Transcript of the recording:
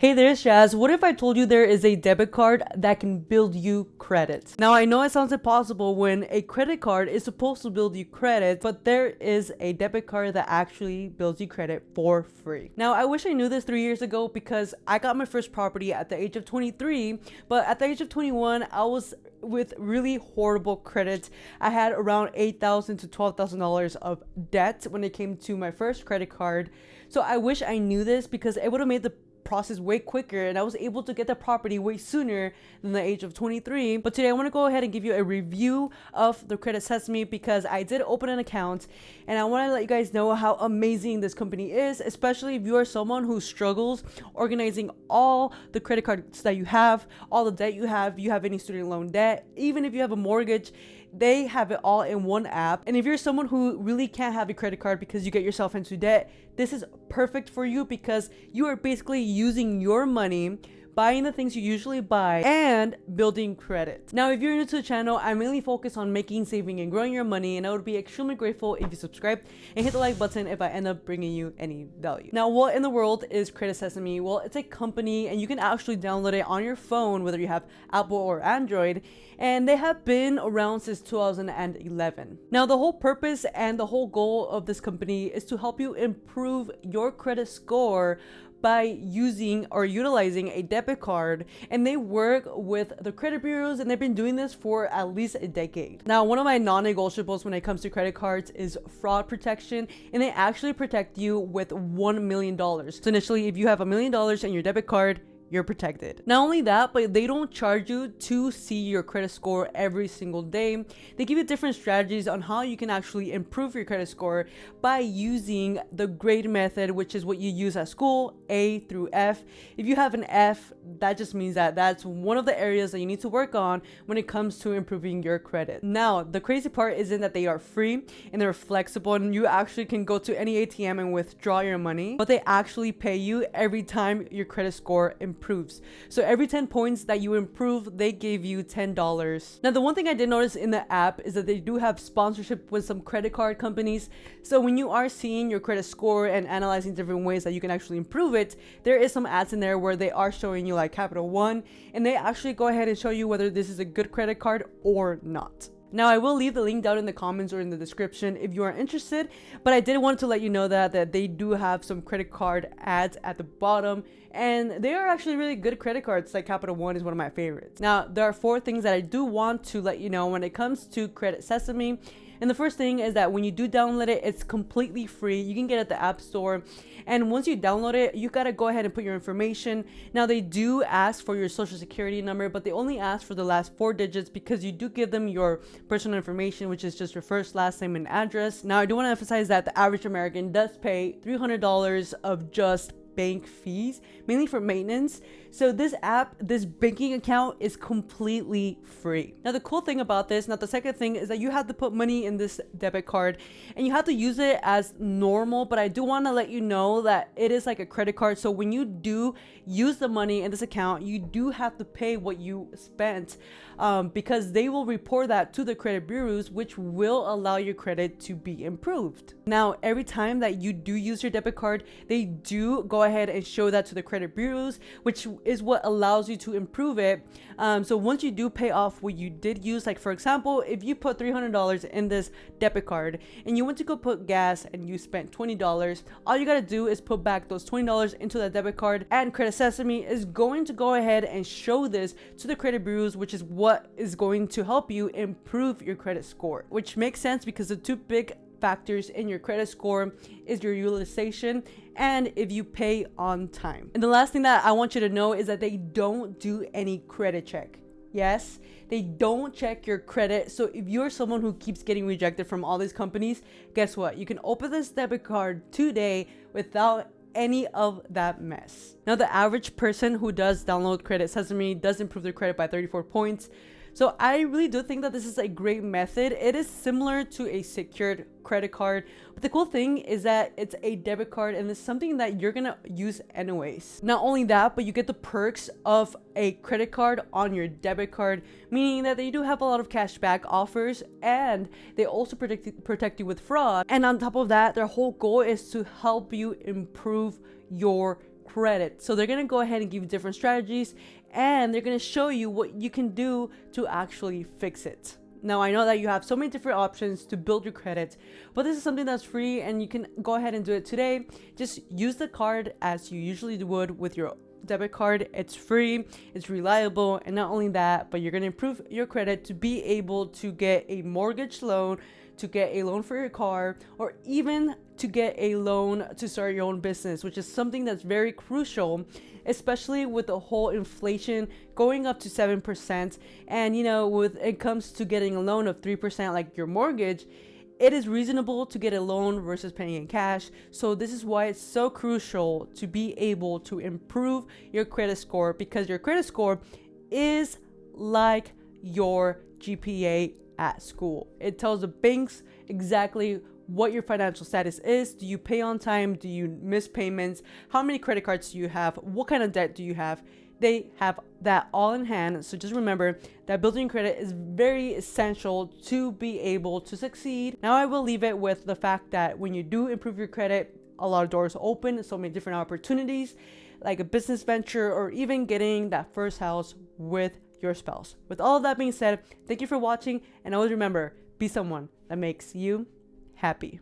Hey there, Shaz. What if I told you there is a debit card that can build you credit? Now, I know it sounds impossible when a credit card is supposed to build you credit, but there is a debit card that actually builds you credit for free. Now, I wish I knew this 3 years ago because I got my first property at the age of 23, but at the age of 21, I was with really horrible credit. I had around $8,000 to $12,000 of debt when it came to my first credit card. So I wish I knew this because it would have made the process way quicker and I was able to get the property way sooner than the age of 23. But today I want to go ahead and give you a review of the Credit Sesame because I did open an account and I want to let you guys know how amazing this company is, especially if you are someone who struggles organizing all the credit cards that you have, all the debt you have any student loan debt, even if you have a mortgage. They have it all in one app. And if you're someone who really can't have a credit card because you get yourself into debt, this is perfect for you because you are basically using your money, buying the things you usually buy, and building credit. Now, if you're new to the channel, I mainly focus on making, saving, and growing your money, and I would be extremely grateful if you subscribe and hit the like button if I end up bringing you any value. Now, what in the world is Credit Sesame? Well, it's a company, and you can actually download it on your phone, whether you have Apple or Android, and they have been around since 2011. Now, the whole purpose and the whole goal of this company is to help you improve your credit score by using or utilizing a debit card, and they work with the credit bureaus, and they've been doing this for at least a decade. Now, one of my non-negotiables when it comes to credit cards is fraud protection, and they actually protect you with $1 million. So initially, if you have $1 million in your debit card, you're protected. Not only that, but they don't charge you to see your credit score every single day. They give you different strategies on how you can actually improve your credit score by using the grade method, which is what you use at school, A through F. If you have an F, that just means that that's one of the areas that you need to work on when it comes to improving your credit. Now, the crazy part isn't that they are free and they're flexible and you actually can go to any ATM and withdraw your money, but they actually pay you every time your credit score improves. So every 10 points that you improve, they give you $10. Now, the one thing I did notice in the app is that they do have sponsorship with some credit card companies. So when you are seeing your credit score and analyzing different ways that you can actually improve it, there is some ads in there where they are showing you like Capital One, and they actually go ahead and show you whether this is a good credit card or not. Now, I will leave the link down in the comments or in the description if you are interested, but I did want to let you know that they do have some credit card ads at the bottom, and they are actually really good credit cards. Like Capital One is one of my favorites. Now, there are 4 things that I do want to let you know when it comes to Credit Sesame. And the first thing is that when you do download it, it's completely free. You can get it at the App Store. And once you download it, you gotta go ahead and put your information. Now, they do ask for your social security number, but they only ask for the last 4 digits because you do give them your personal information, which is just your first, last name, and address. Now, I do want to emphasize that the average American does pay $300 of just bank fees, mainly for maintenance. So this app, this banking account is completely free. Now, the cool thing about this, now the second thing is that you have to put money in this debit card and you have to use it as normal, but I do want to let you know that it is like a credit card. So when you do use the money in this account, you do have to pay what you spent because they will report that to the credit bureaus, which will allow your credit to be improved. Now, every time that you do use your debit card, they do go ahead and show that to the credit bureaus, which is what allows you to improve it. So once you do pay off what you did use, like for example, if you put $300 in this debit card and you went to go put gas and you spent $20, all you gotta do is put back those $20 into the debit card, and Credit Sesame is going to go ahead and show this to the credit bureaus, which is what is going to help you improve your credit score, which makes sense because the 2 big factors in your credit score is your utilization and if you pay on time. And the last thing that I want you to know is that they don't do any credit check. Yes, they don't check your credit. So if you're someone who keeps getting rejected from all these companies, guess what? You can open this debit card today without any of that mess. Now, the average person who does download Credit Sesame does improve their credit by 34 points. So I really do think that this is a great method. It is similar to a secured credit card, but the cool thing is that it's a debit card and it's something that you're gonna use anyways. Not only that, but you get the perks of a credit card on your debit card, meaning that they do have a lot of cashback offers and they also protect you with fraud. And on top of that, their whole goal is to help you improve your credit. So they're going to go ahead and give you different strategies, and they're going to show you what you can do to actually fix it. Now, I know that you have so many different options to build your credit, but this is something that's free and you can go ahead and do it today. Just use the card as you usually would with your debit card. It's free, it's reliable, and not only that, but you're going to improve your credit to be able to get a mortgage loan, to get a loan for your car, or even to get a loan to start your own business, which is something that's very crucial, especially with the whole inflation going up to 7%. And you know, when it comes to getting a loan of 3% like your mortgage, it is reasonable to get a loan versus paying in cash. So this is why it's so crucial to be able to improve your credit score, because your credit score is like your GPA at school. It tells the banks exactly what your financial status is. Do you pay on time? Do you miss payments? How many credit cards do you have? What kind of debt do you have? They have that all in hand. So just remember that building credit is very essential to be able to succeed. Now I will leave it with the fact that when you do improve your credit, a lot of doors open, so many different opportunities, like a business venture or even getting that first house with your spouse. With all of that being said, thank you for watching, and always remember, be someone that makes you happy.